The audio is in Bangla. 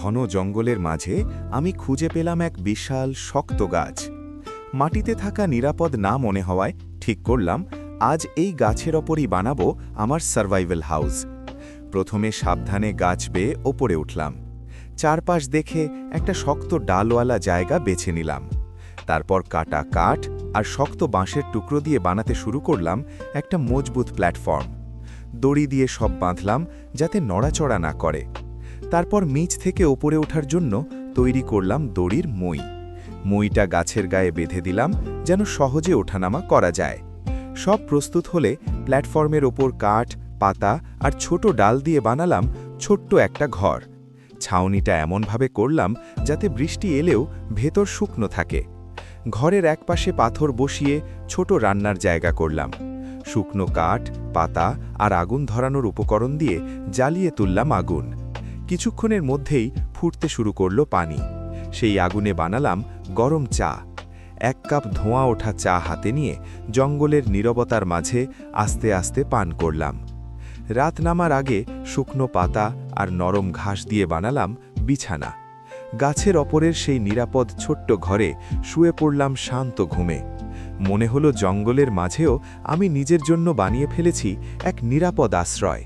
ঘন জঙ্গলের মাঝে আমি খুঁজে পেলাম এক বিশাল শক্ত গাছ। মাটিতে থাকা নিরাপদ না মনে হওয়ায় ঠিক করলাম আজ এই গাছের ওপরই বানাবো আমার সার্ভাইভাল হাউস। প্রথমে সাবধানে গাছ বেয়ে ওপরে উঠলাম। চারপাশ দেখে একটা শক্ত ডালওয়ালা জায়গা বেছে নিলাম। তারপর কাটা কাঠ আর শক্ত বাঁশের টুকরো দিয়ে বানাতে শুরু করলাম একটা মজবুত প্ল্যাটফর্ম। দড়ি দিয়ে সব বাঁধলাম যাতে নড়াচড়া না করে। তারপর নিচ থেকে ওপরে ওঠার জন্য তৈরি করলাম দড়ির মই। মইটা গাছের গায়ে বেঁধে দিলাম যেন সহজে ওঠানামা করা যায়। সব প্রস্তুত হলে প্ল্যাটফর্মের ওপর কাঠ, পাতা আর ছোট ডাল দিয়ে বানালাম ছোট্ট একটা ঘর। ছাউনিটা এমনভাবে করলাম যাতে বৃষ্টি এলেও ভেতর শুকনো থাকে। ঘরের একপাশে পাথর বসিয়ে ছোট রান্নার জায়গা করলাম। শুকনো কাঠ, পাতা আর আগুন ধরানোর উপকরণ দিয়ে জ্বালিয়ে তুললাম আগুন। কিছুক্ষণের মধ্যেই ফুটতে শুরু করল পানি। সেই আগুনে বানালাম গরম চা। 1 কাপ ধোঁয়া ওঠা চা হাতে নিয়ে জঙ্গলের নীরবতার মাঝে আস্তে আস্তে পান করলাম। রাত নামার আগে শুকনো পাতা আর নরম ঘাস দিয়ে বানালাম বিছানা। গাছের ওপরের সেই নিরাপদ ছোট্ট ঘরে শুয়ে পড়লাম শান্ত ঘুমে। মনে হলো জঙ্গলের মাঝেও আমি নিজের জন্য বানিয়ে ফেলেছি এক নিরাপদ আশ্রয়।